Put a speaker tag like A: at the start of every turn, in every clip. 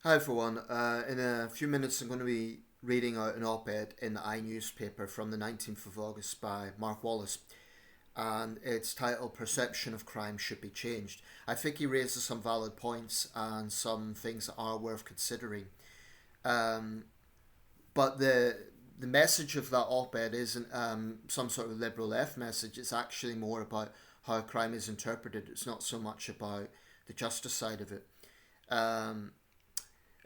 A: Hi everyone. In a few minutes, I'm going to be reading out an op-ed in the newspaper from the 19th of August by Mark Wallace, and it's titled "Perception of Crime Should Be Changed." I think he raises some valid points and some things that are worth considering. Um, but the message of that op-ed isn't some sort of liberal left message. It's actually more about how crime is interpreted. It's not so much about the justice side of it. Um,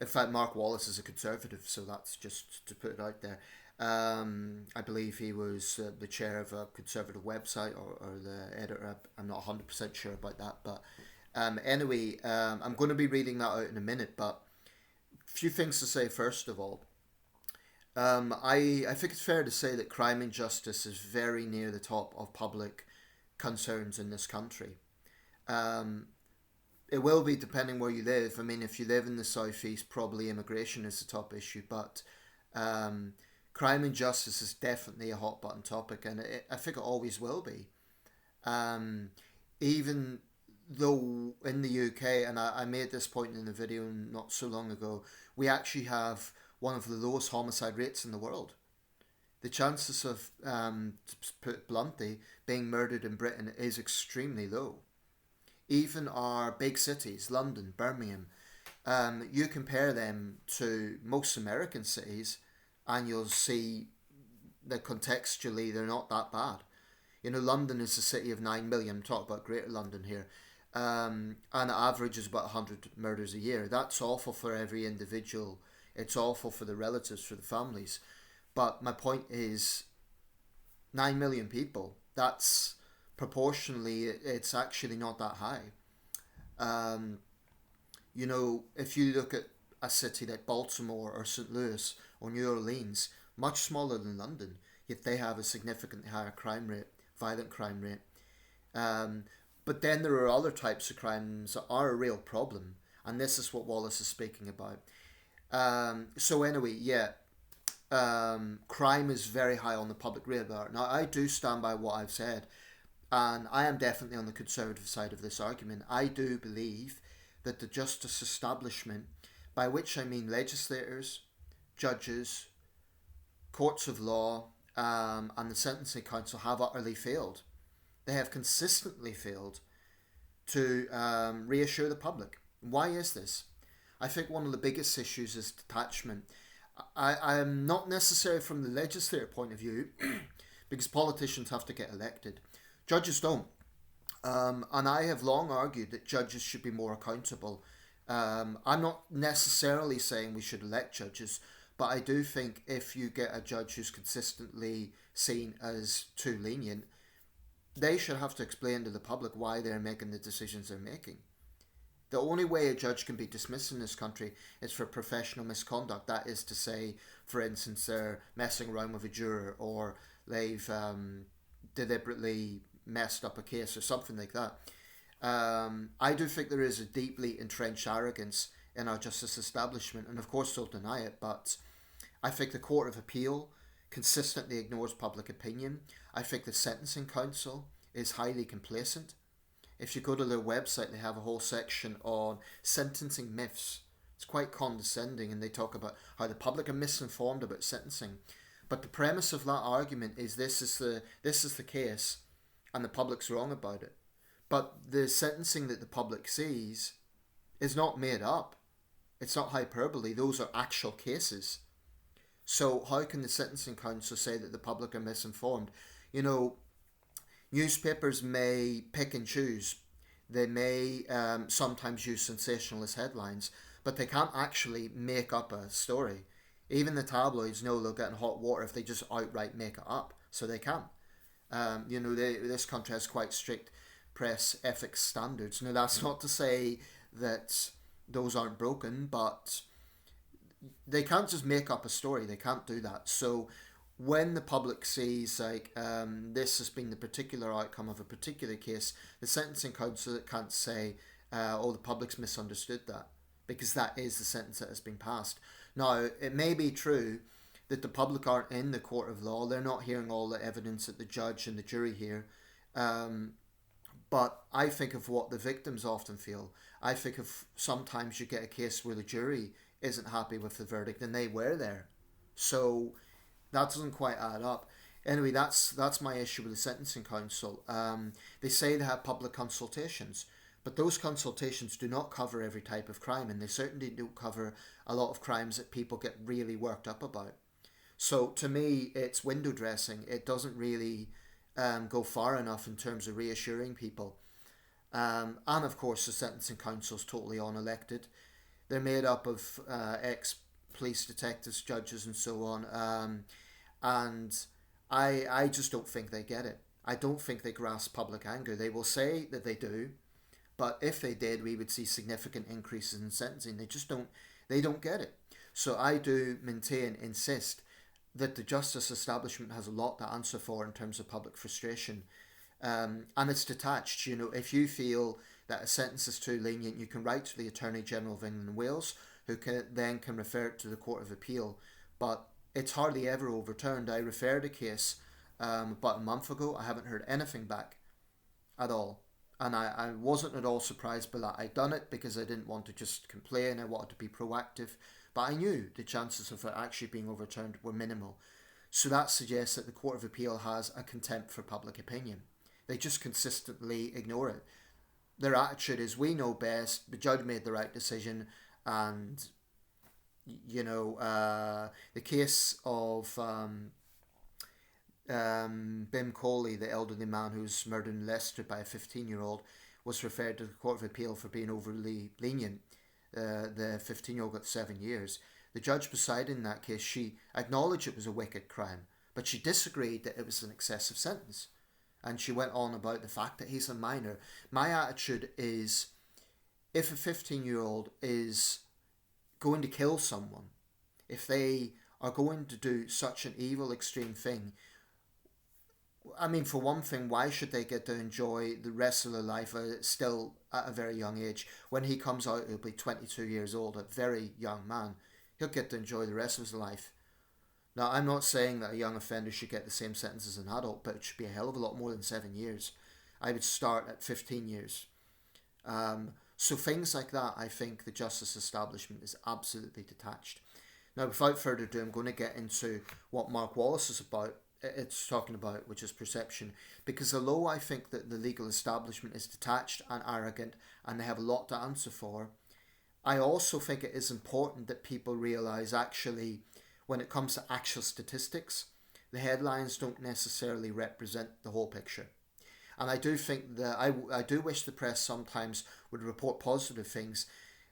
A: In fact, Mark Wallace is a conservative, so that's just to put it out there. I believe he was the chair of a conservative website or the editor. I'm not 100% sure about that. But anyway, I'm going to be reading that out in a minute. But a few things to say first of all. I think it's fair to say that crime and justice is very near the top of public concerns in this country. Um, it will be depending where you live. I mean, if you live in the southeast, probably immigration is the top issue, but um, crime and justice is definitely a hot button topic, and I think it always will be. Um, Even though in the UK, and I made this point in the video not so long ago, we actually have one of the lowest homicide rates in the world. The chances of, to put it bluntly, being murdered in Britain is extremely low. Even our big cities, London, Birmingham, you compare them to most American cities, and you'll see that contextually they're not that bad. You know, London is a city of 9 million. I'm talking about Greater London here. And the average is about 100 murders a year. That's awful for every individual. It's awful for the relatives, for the families. But my point is 9 million people. That's proportionally, it's actually not that high. Um, you know, if you look at a city like Baltimore or St. Louis or New Orleans, much smaller than London, yet they have a significantly higher crime rate, violent crime rate. Um, but then there are other types of crimes that are a real problem, and this is what Wallace is speaking about. So anyway, yeah, crime is very high on the public radar. Now, I do stand by what I've said, and I am definitely on the conservative side of this argument. I do believe that the justice establishment, by which I mean legislators, judges, courts of law, and the sentencing council, have utterly failed. They have consistently failed to reassure the public. Why is this? I think one of the biggest issues is detachment. I am not necessarily from the legislator point of view, because politicians have to get elected. Judges don't. And I have long argued that judges should be more accountable. I'm not necessarily saying we should elect judges, but I do think if you get a judge who's consistently seen as too lenient, they should have to explain to the public why they're making the decisions they're making. The only way a judge can be dismissed in this country is for professional misconduct. That is to say, for instance, they're messing around with a juror, or they've deliberately messed up a case or something like that. I do think there is a deeply entrenched arrogance in our justice establishment, and of course don't deny it, but I think the Court of Appeal consistently ignores public opinion. I think the Sentencing Council is highly complacent. If you go to their website, they have a whole section on sentencing myths. It's quite condescending, and they talk about how the public are misinformed about sentencing. But the premise of that argument is this is the case, and the public's wrong about it. But the sentencing that the public sees is not made up. It's not hyperbole. Those are actual cases. So how can the Sentencing Council say that the public are misinformed? You know, newspapers may pick and choose. They may sometimes use sensationalist headlines, but they can't actually make up a story. Even the tabloids know they'll get in hot water if they just outright make it up, so they can. This country has quite strict press ethics standards. Now, that's not to say that those aren't broken, but they can't just make up a story. They can't do that. So when the public sees like this has been the particular outcome of a particular case, the sentencing council can't say, "Oh, the public's misunderstood that," because that is the sentence that has been passed. Now, it may be true that the public aren't in the court of law; they're not hearing all the evidence that the judge and the jury hear. Um, but I think of what the victims often feel. I think of sometimes you get a case where the jury isn't happy with the verdict, and they were there. So that doesn't quite add up. Anyway, that's my issue with the Sentencing Council. They say they have public consultations, but those consultations do not cover every type of crime, and they certainly don't cover a lot of crimes that people get really worked up about. So to me, it's window dressing. It doesn't really go far enough in terms of reassuring people. And of course, the Sentencing Council is totally unelected. They're made up of ex-police detectives, judges, and so on. And I just don't think they get it. I don't think they grasp public anger. They will say that they do, but if they did, we would see significant increases in sentencing. They just don't. They don't get it. So I do maintain, insist that the justice establishment has a lot to answer for in terms of public frustration. And it's detached. You know, if you feel that a sentence is too lenient, you can write to the Attorney General of England and Wales, who can refer it to the Court of Appeal. But it's hardly ever overturned. I referred a case about a month ago. I haven't heard anything back at all. And I wasn't at all surprised by that. I'd done it because I didn't want to just complain. I wanted to be proactive. But I knew the chances of it actually being overturned were minimal. So that suggests that the Court of Appeal has a contempt for public opinion. They just consistently ignore it. Their attitude is, we know best, the judge made the right decision, and, you know, the case of Bim Coley, the elderly man who was murdered in Leicester by a 15-year-old, was referred to the Court of Appeal for being overly lenient. The 15-year-old got 7 years. The judge presiding that case, she acknowledged it was a wicked crime, but she disagreed that it was an excessive sentence. And she went on about the fact that he's a minor. My attitude is, if a 15-year-old is going to kill someone, if they are going to do such an evil, extreme thing, I mean, for one thing, why should they get to enjoy the rest of their life still at a very young age? When he comes out, he'll be 22 years old, a very young man. He'll get to enjoy the rest of his life. Now, I'm not saying that a young offender should get the same sentence as an adult, but it should be a hell of a lot more than 7 years. I would start at 15 years. So things like that, I think the justice establishment is absolutely detached. Now, without further ado, I'm going to get into what Mark Wallace is about. It's talking about, which is perception, because although I think that the legal establishment is detached and arrogant and they have a lot to answer for, I also think it is important that people realise, actually, when it comes to actual statistics, the headlines don't necessarily represent the whole picture. And I do think that I do wish the press sometimes would report positive things.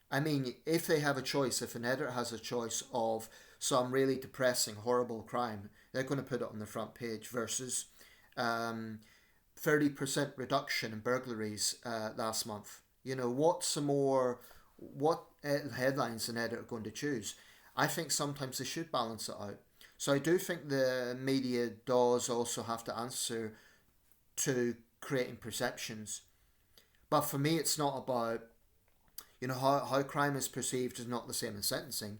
A: I mean, if they have a choice, if an editor has a choice of some really depressing, horrible crime, they're going to put it on the front page versus 30% reduction in burglaries last month. You know, what headlines an editor going to choose? I think sometimes they should balance it out. So I do think the media does also have to answer to creating perceptions. But for me, it's not about, you know, how crime is perceived is not the same as sentencing.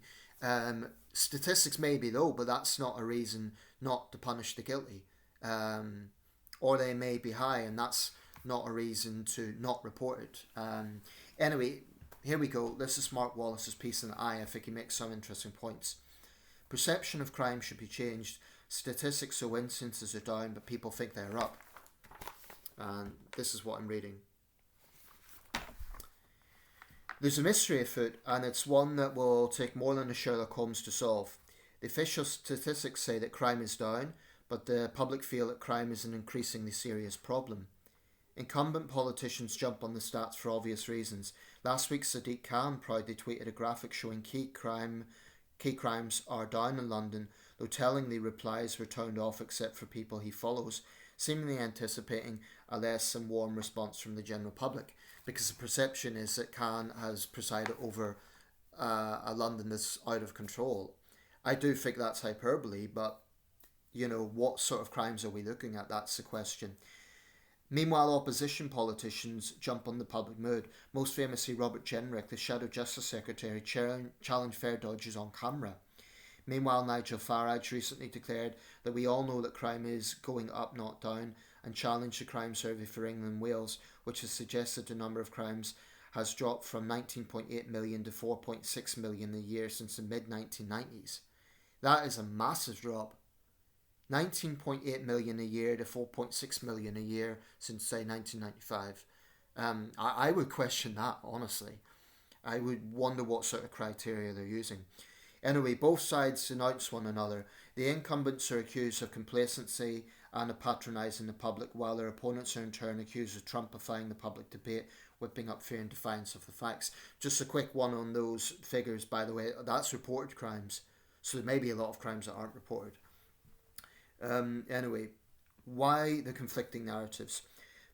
A: Statistics may be low, but that's not a reason not to punish the guilty. Or they may be high, and that's not a reason to not report it. Anyway, here we go. This is Mark Wallace's piece in the Eye. I think he makes some interesting points. Perception of crime should be changed. Statistics show instances are down, but people think they're up. And this is what I'm reading. There's a mystery afoot, and it's one that will take more than a Sherlock Holmes to solve. The official statistics say that crime is down, but the public feel that crime is an increasingly serious problem. Incumbent politicians jump on the stats for obvious reasons. Last week, Sadiq Khan proudly tweeted a graphic showing key crimes are down in London, though tellingly replies were turned off except for people he follows, seemingly anticipating a less and warm response from the general public, because the perception is that Khan has presided over a London that's out of control. I do think that's hyperbole, but, you know, what sort of crimes are we looking at? That's the question. Meanwhile, opposition politicians jump on the public mood. Most famously, Robert Jenrick, the Shadow Justice Secretary, challenged fare dodgers on camera. Meanwhile, Nigel Farage recently declared that we all know that crime is going up, not down, and challenged the crime survey for England and Wales, which has suggested the number of crimes has dropped from 19.8 million to 4.6 million a year since the mid-1990s. That is a massive drop. 19.8 million a year to 4.6 million a year since, say, 1995. I would question that, honestly. I would wonder what sort of criteria they're using. Anyway, both sides denounce one another. The incumbents are accused of complacency and of patronising the public, while their opponents are in turn accused of Trumpifying the public debate, whipping up fear and defiance of the facts. Just a quick one on those figures, by the way. That's reported crimes. So there may be a lot of crimes that aren't reported. Anyway, why the conflicting narratives?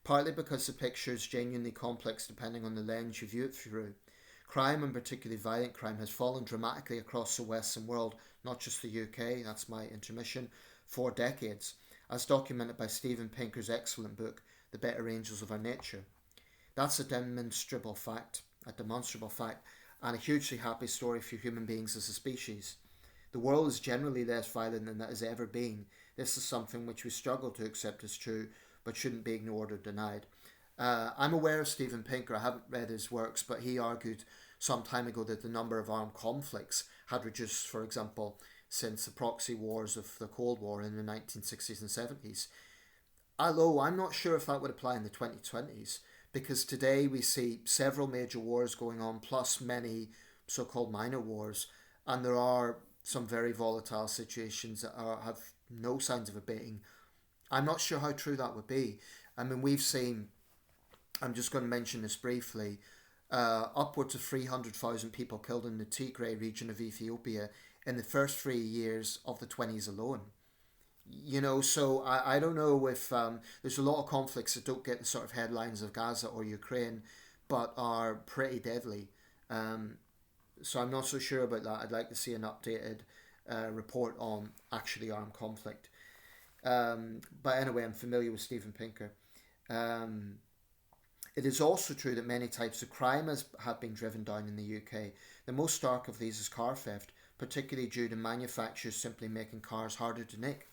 A: Partly because the picture is genuinely complex depending on the lens you view it through. Crime, and particularly violent crime, has fallen dramatically across the Western world, not just the UK, that's my intermission, for decades, as documented by Steven Pinker's excellent book, The Better Angels of Our Nature. That's a demonstrable fact, and a hugely happy story for human beings as a species. The world is generally less violent than it has ever been. This is something which we struggle to accept as true, but shouldn't be ignored or denied. I'm aware of Steven Pinker. I haven't read his works, but he argued some time ago that the number of armed conflicts had reduced, for example, since the proxy wars of the Cold War in the 1960s and 70s. Although I'm not sure if that would apply in the 2020s, because today we see several major wars going on, plus many so-called minor wars, and there are some very volatile situations that have no signs of abating. I'm not sure how true that would be. I mean, we've seen, I'm just going to mention this briefly, upwards of 300,000 people killed in the Tigray region of Ethiopia in the first 3 years of the 20s alone. You know, so I don't know if there's a lot of conflicts that don't get the sort of headlines of Gaza or Ukraine, but are pretty deadly. So I'm not so sure about that. I'd like to see an updated report on actually armed conflict. But anyway, I'm familiar with Steven Pinker. It is also true that many types of crime have been driven down in the UK. The most stark of these is car theft, particularly due to manufacturers simply making cars harder to nick.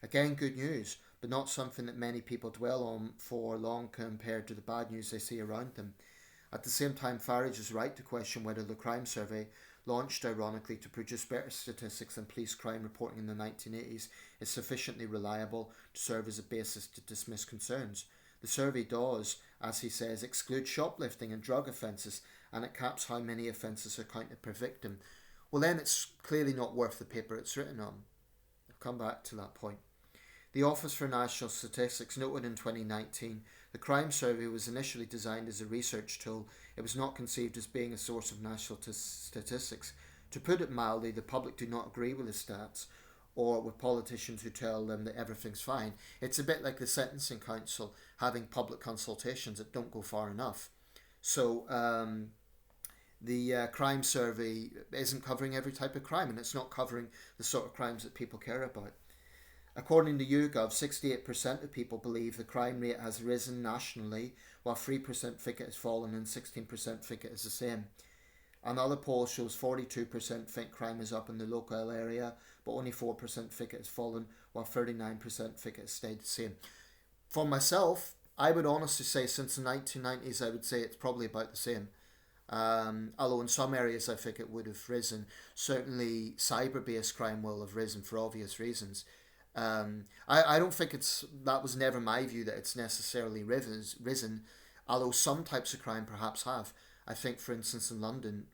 A: Again, good news, but not something that many people dwell on for long compared to the bad news they see around them. At the same time, Farage is right to question whether the crime survey, launched ironically to produce better statistics than police crime reporting in the 1980s, is sufficiently reliable to serve as a basis to dismiss concerns. The survey does, as he says, exclude shoplifting and drug offences, and it caps how many offences are counted per victim. Well, then it's clearly not worth the paper it's written on. I'll come back to that point. The Office for National Statistics noted in 2019 the crime survey was initially designed as a research tool. It was not conceived as being a source of national statistics. To put it mildly, the public do not agree with the stats, or with politicians who tell them that everything's fine. It's a bit like the Sentencing Council having public consultations that don't go far enough. So the crime survey isn't covering every type of crime, and it's not covering the sort of crimes that people care about. According to YouGov, 68% of people believe the crime rate has risen nationally, while 3% think it has fallen and 16% think it is the same. Another poll shows 42% think crime is up in the local area, but only 4% think it has fallen, while 39% think it has stayed the same. For myself, I would honestly say since the 1990s, I would say it's probably about the same. Although in some areas I think it would have risen. Certainly cyber-based crime will have risen for obvious reasons. I don't think that was never my view that it's necessarily risen, although some types of crime perhaps have. I think, for instance, in London,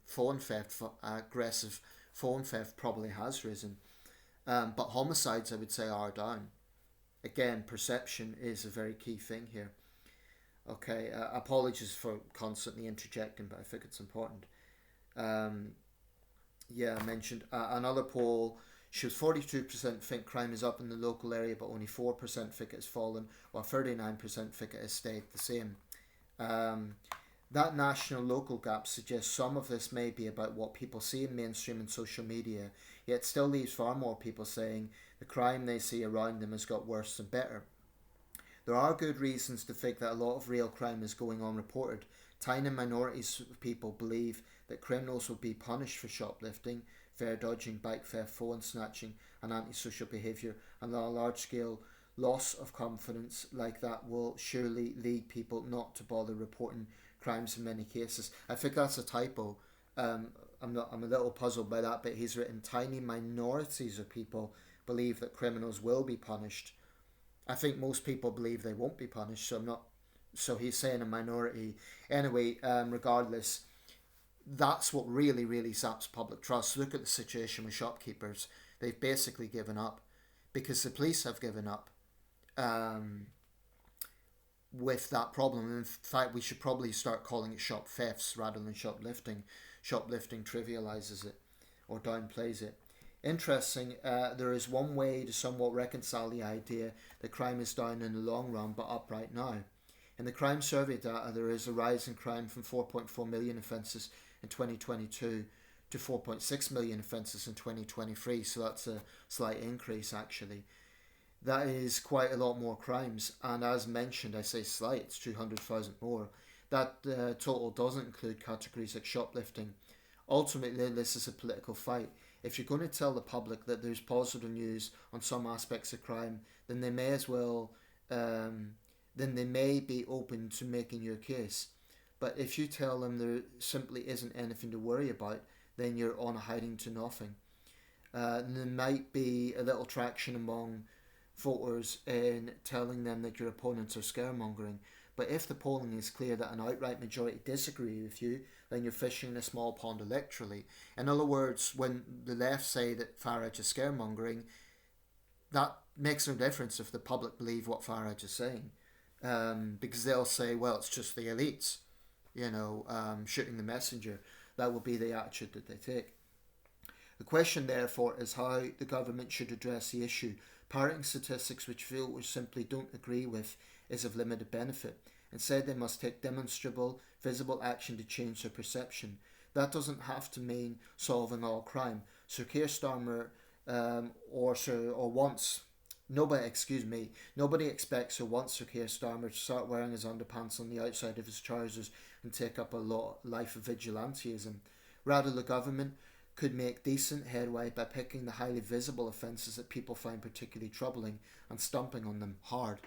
A: aggressive phone theft probably has risen. But homicides, I would say, are down. Again, perception is a very key thing here. Okay, apologies for constantly interjecting, but I think it's important. I mentioned another poll shows 42% think crime is up in the local area, but only 4% think it has fallen, while 39% think it has stayed the same. That national-local gap suggests some of this may be about what people see in mainstream and social media, yet still leaves far more people saying the crime they see around them has got worse than better. There are good reasons to think that a lot of real crime is going unreported. Tiny minorities of people believe that criminals will be punished for shoplifting, fare dodging, bike theft, phone snatching and antisocial behaviour, and a large-scale loss of confidence like that will surely lead people not to bother reporting crimes in many cases. I think that's a typo. I'm a little puzzled by that, but he's written tiny minorities of people believe that criminals will be punished. I think most people believe they won't be punished, so I'm not. So he's saying a minority. Anyway, regardless, that's what really, really saps public trust. Look at the situation with shopkeepers. They've basically given up because the police have given up with that problem. In fact, we should probably start calling it shop thefts rather than shoplifting. Shoplifting trivializes it or downplays it. Interesting, there is one way to somewhat reconcile the idea that crime is down in the long run but up right now. In the crime survey data, there is a rise in crime from 4.4 million offences in 2022 to 4.6 million offences in 2023, so that's a slight increase actually. That is quite a lot more crimes, and as mentioned, I say slight, it's 200,000 more. That total doesn't include categories like shoplifting. Ultimately, this is a political fight. If you're going to tell the public that there's positive news on some aspects of crime, then they may as well, then they may be open to making your case. But if you tell them there simply isn't anything to worry about, then you're on a hiding to nothing. There might be a little traction among voters in telling them that your opponents are scaremongering. But if the polling is clear that an outright majority disagree with you, then you're fishing in a small pond electorally. In other words, when the left say that Farage is scaremongering, that makes no difference if the public believe what Farage is saying. Because they'll say, well, it's just the elites, shooting the messenger. That will be the attitude that they take. The question, therefore, is how the government should address the issue. Parroting statistics which voters simply don't agree with is of limited benefit. Instead, they must take demonstrable, visible action to change their perception. That doesn't have to mean solving all crime. Sir Keir Starmer nobody expects or wants Sir Keir Starmer to start wearing his underpants on the outside of his trousers and take up a life of vigilantism. Rather, the government could make decent headway by picking the highly visible offences that people find particularly troubling and stomping on them hard.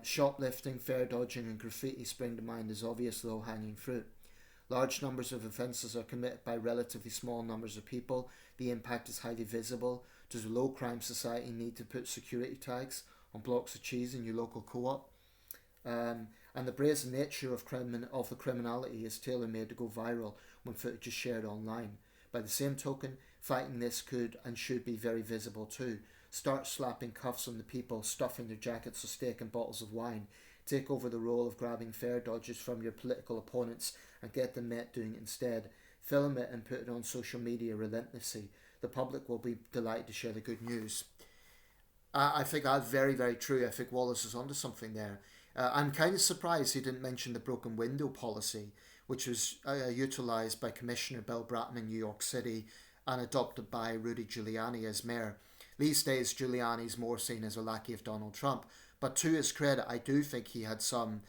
A: Shoplifting, fare dodging and graffiti spring to mind as obvious low-hanging fruit. Large numbers of offences are committed by relatively small numbers of people. The impact is highly visible. Does a low-crime society need to put security tags on blocks of cheese in your local co-op? And the brazen nature of the criminality is tailor-made to go viral when footage is shared online. By the same token, fighting this could and should be very visible too. Start slapping cuffs on the people stuffing their jackets of steak and bottles of wine. Take over the role of grabbing fare dodgers from your political opponents and get them met doing it instead. Film it and put it on social media relentlessly. The public will be delighted to share the good news. I think that's very, very true. I think Wallace is onto something there. I'm kind of surprised he didn't mention the broken window policy, which was utilised by Commissioner Bill Bratton in New York City and adopted by Rudy Giuliani as mayor. These days, Giuliani's more seen as a lackey of Donald Trump, but to his credit, I do think he had some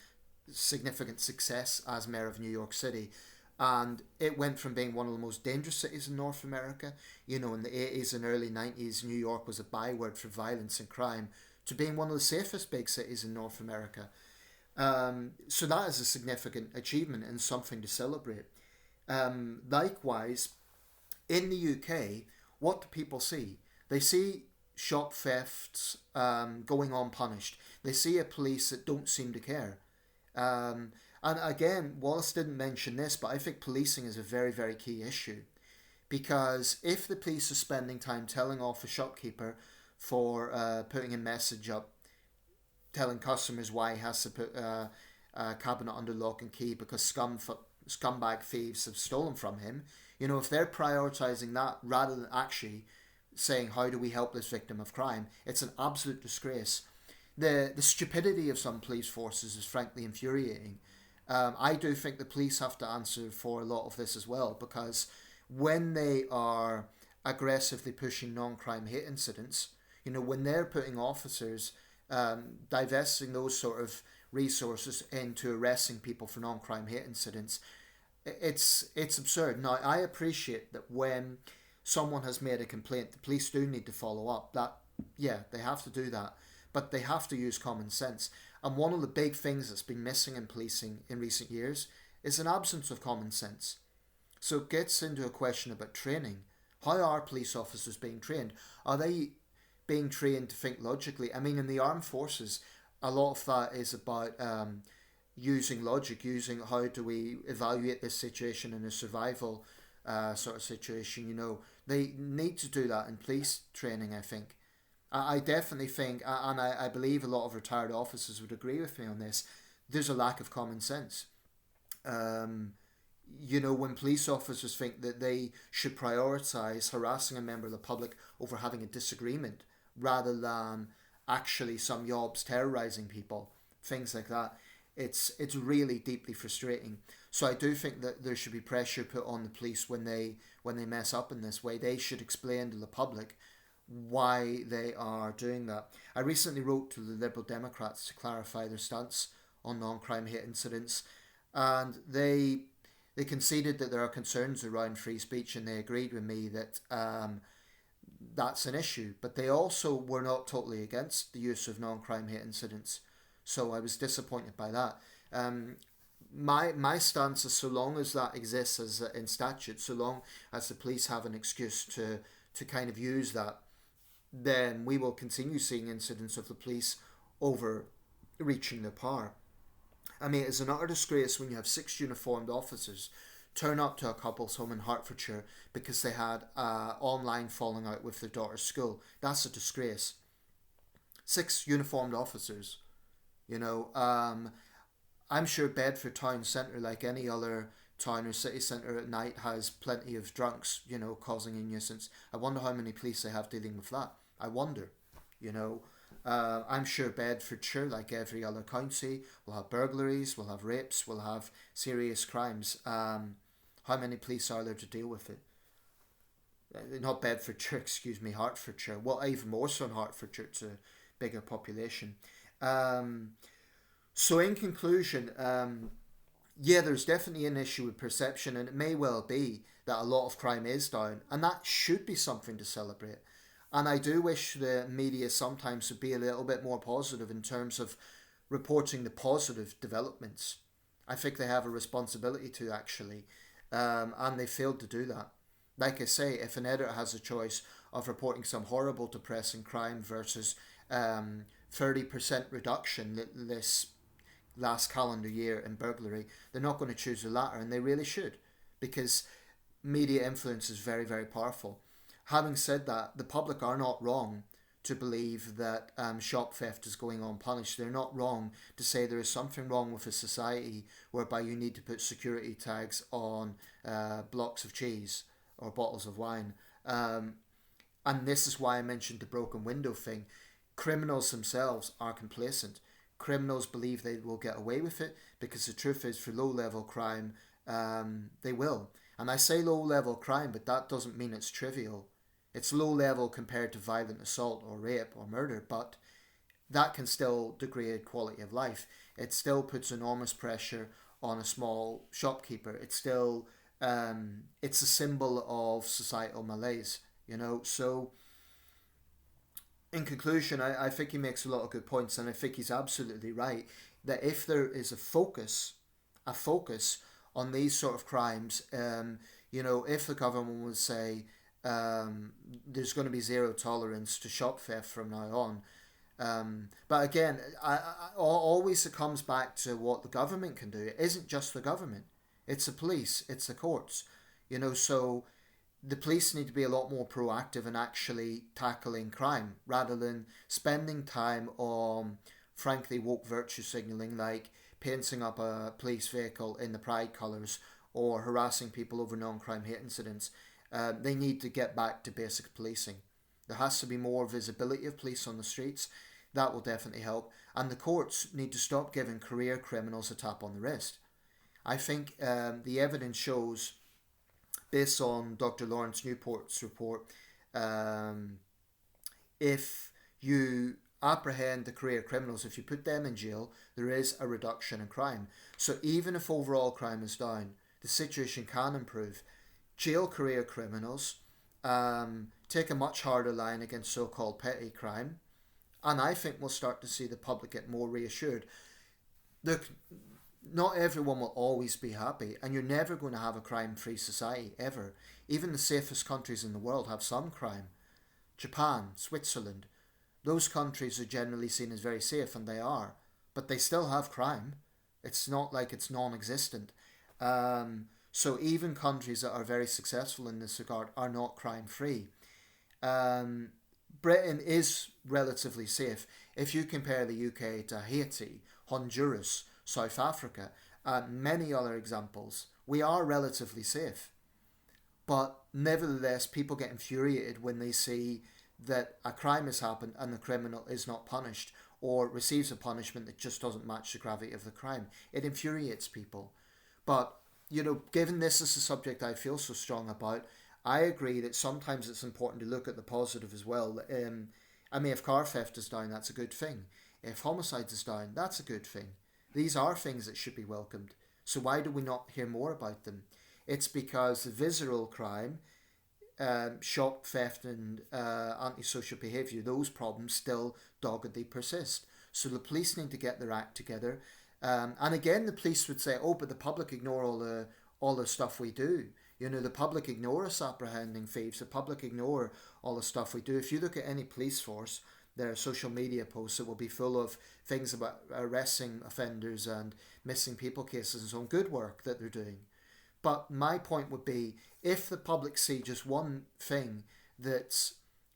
A: significant success as mayor of New York City. And it went from being one of the most dangerous cities in North America, in the 80s and early 90s, New York was a byword for violence and crime, to being one of the safest big cities in North America. So that is a significant achievement and something to celebrate. Likewise, in the UK, what do people see? They see shop thefts going unpunished. They see a police that don't seem to care. And again, Wallace didn't mention this, but I think policing is a very, very key issue. Because if the police are spending time telling off a shopkeeper for putting a message up, telling customers why he has to put a cabinet under lock and key because scumbag thieves have stolen from him, if they're prioritising that rather than actually saying how do we help this victim of crime, it's an absolute disgrace. The stupidity of some police forces is frankly infuriating. I do think the police have to answer for a lot of this as well, because when they are aggressively pushing non-crime hate incidents, when they're putting officers divesting those sort of resources into arresting people for non-crime hate incidents, it's absurd. Now, I appreciate that when someone has made a complaint, the police do need to follow up. They have to do that, but they have to use common sense. And one of the big things that's been missing in policing in recent years is an absence of common sense. So it gets into a question about training. How are police officers being trained? Are they being trained to think logically? I mean, in the armed forces, a lot of that is about using logic, using how do we evaluate this situation in a survival sort of situation. They need to do that in police training, I think. I definitely think, and I believe a lot of retired officers would agree with me on this, there's a lack of common sense. When police officers think that they should prioritise harassing a member of the public over having a disagreement rather than actually some yobs terrorising people, things like that, it's really deeply frustrating. So I do think that there should be pressure put on the police when they mess up in this way. They should explain to the public why they are doing that. I recently wrote to the Liberal Democrats to clarify their stance on non-crime hate incidents, and they conceded that there are concerns around free speech, and they agreed with me that that's an issue. But they also were not totally against the use of non-crime hate incidents. So I was disappointed by that. My stance is, so long as that exists as in statute, so long as the police have an excuse to kind of use that, then we will continue seeing incidents of the police overreaching their power. I mean, it's an utter disgrace when you have 6 uniformed officers turn up to a couple's home in Hertfordshire because they had online falling out with their daughter's school. That's a disgrace. 6 uniformed officers. I'm sure Bedford town centre, like any other town or city centre at night, has plenty of drunks, causing a nuisance. I wonder how many police they have dealing with that. I wonder, I'm sure Bedfordshire, like every other county, will have burglaries, will have rapes, will have serious crimes. How many police are there to deal with it? Not Bedfordshire, excuse me, Hertfordshire. Well, even more so in Hertfordshire, it's a bigger population. So in conclusion, there's definitely an issue with perception, and it may well be that a lot of crime is down, and that should be something to celebrate. And I do wish the media sometimes would be a little bit more positive in terms of reporting the positive developments. I think they have a responsibility to, actually, and they failed to do that. Like I say, if an editor has a choice of reporting some horrible, depressing crime versus 30% reduction this last calendar year in burglary, they're not going to choose the latter, and they really should, because media influence is very, very powerful. Having said that, the public are not wrong to believe that shop theft is going unpunished. They're not wrong to say there is something wrong with a society whereby you need to put security tags on blocks of cheese or bottles of wine. And this is why I mentioned the broken window thing. Criminals themselves are complacent. Criminals believe they will get away with it because the truth is, for low-level crime, they will. And I say low-level crime, but that doesn't mean it's trivial. It's low-level compared to violent assault or rape or murder, but that can still degrade quality of life. It still puts enormous pressure on a small shopkeeper. It's still, it's a symbol of societal malaise, So, in conclusion, I think he makes a lot of good points, and I think he's absolutely right that if there is a focus on these sort of crimes, if the government would say there's going to be zero tolerance to shop theft from now on. But again, always it comes back to what the government can do. It isn't just the government. It's the police. It's the courts. So the police need to be a lot more proactive in actually tackling crime rather than spending time on, frankly, woke virtue signalling, like painting up a police vehicle in the pride colours or harassing people over non-crime hate incidents. They need to get back to basic policing. There has to be more visibility of police on the streets. That will definitely help. And the courts need to stop giving career criminals a tap on the wrist. I think the evidence shows, based on Dr. Lawrence Newport's report, if you apprehend the career criminals, if you put them in jail, there is a reduction in crime. So even if overall crime is down, the situation can improve. Jail career criminals, take a much harder line against so-called petty crime, And I think we'll start to see the public get more reassured. Look, not everyone will always be happy, and you're never going to have a crime-free society, ever. Even the safest countries in the world have some crime. Japan, Switzerland, those countries are generally seen as very safe, and they are. But they still have crime. It's not like it's non-existent. So even countries that are very successful in this regard are not crime-free. Britain is relatively safe. If you compare the UK to Haiti, Honduras, South Africa, and many other examples, we are relatively safe. But nevertheless, people get infuriated when they see that a crime has happened and the criminal is not punished or receives a punishment that just doesn't match the gravity of the crime. It infuriates people. But, given this is a subject I feel so strong about, I agree that sometimes it's important to look at the positive as well. If car theft is down, that's a good thing. If homicide is down, that's a good thing. These are things that should be welcomed. So why do we not hear more about them? It's because the visceral crime, shop theft and antisocial behaviour, those problems still doggedly persist. So the police need to get their act together. And again, the police would say, "Oh, but the public ignore all the stuff we do." The public ignore us apprehending thieves. The public ignore all the stuff we do. If you look at any police force, their social media posts that will be full of things about arresting offenders and missing people cases and so on. Good work that they're doing. But my point would be, if the public see just one thing that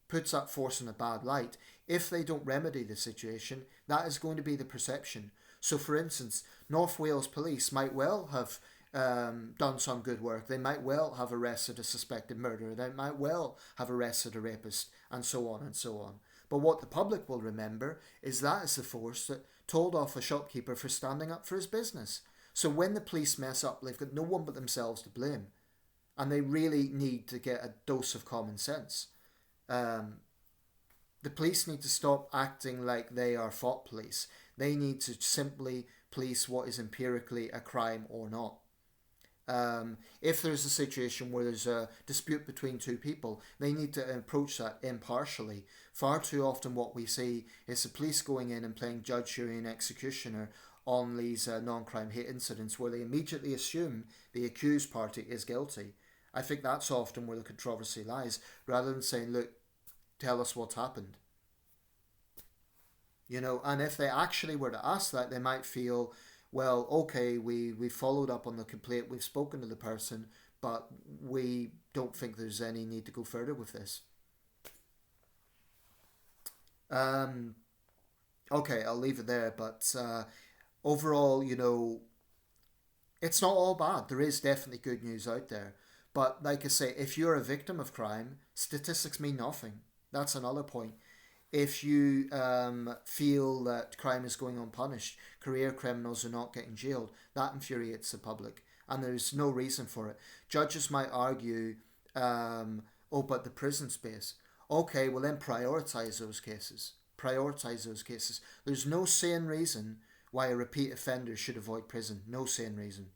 A: puts that force in a bad light, if they don't remedy the situation, that is going to be the perception. So for instance, North Wales police might well have done some good work. They might well have arrested a suspected murderer. They might well have arrested a rapist, and so on and so on. But what the public will remember is that is the force that told off a shopkeeper for standing up for his business. So when the police mess up, they've got no one but themselves to blame. And they really need to get a dose of common sense. The police need to stop acting like they are thought police. They need to simply police what is empirically a crime or not. If there's a situation where there's a dispute between two people, they need to approach that impartially. Far too often what we see is the police going in and playing judge, jury and executioner on these non-crime hate incidents where they immediately assume the accused party is guilty. I think that's often where the controversy lies, rather than saying, look, tell us what's happened. And if they actually were to ask that, they might feel, well, okay, we followed up on the complaint, we've spoken to the person, but we don't think there's any need to go further with this. Okay, I'll leave it there, but overall, it's not all bad. There is definitely good news out there. But like I say, if you're a victim of crime, statistics mean nothing. That's another point. If you feel that crime is going unpunished, career criminals are not getting jailed, that infuriates the public. And there's no reason for it. Judges might argue, but the prison space. Okay, well then prioritise those cases. Prioritise those cases. There's no sane reason why a repeat offender should avoid prison. No sane reason.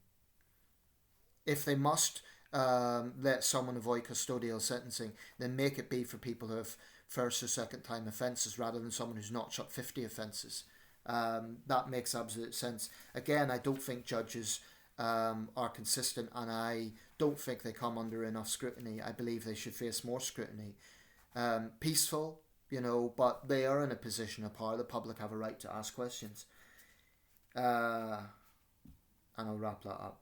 A: If they must let someone avoid custodial sentencing, then make it be for people who have first or second time offences rather than someone who's notched up 50 offences. That makes absolute sense. Again, I don't think judges are consistent, and I don't think they come under enough scrutiny. I believe they should face more scrutiny. Peaceful, but they are in a position of power. The public have a right to ask questions. And I'll wrap that up.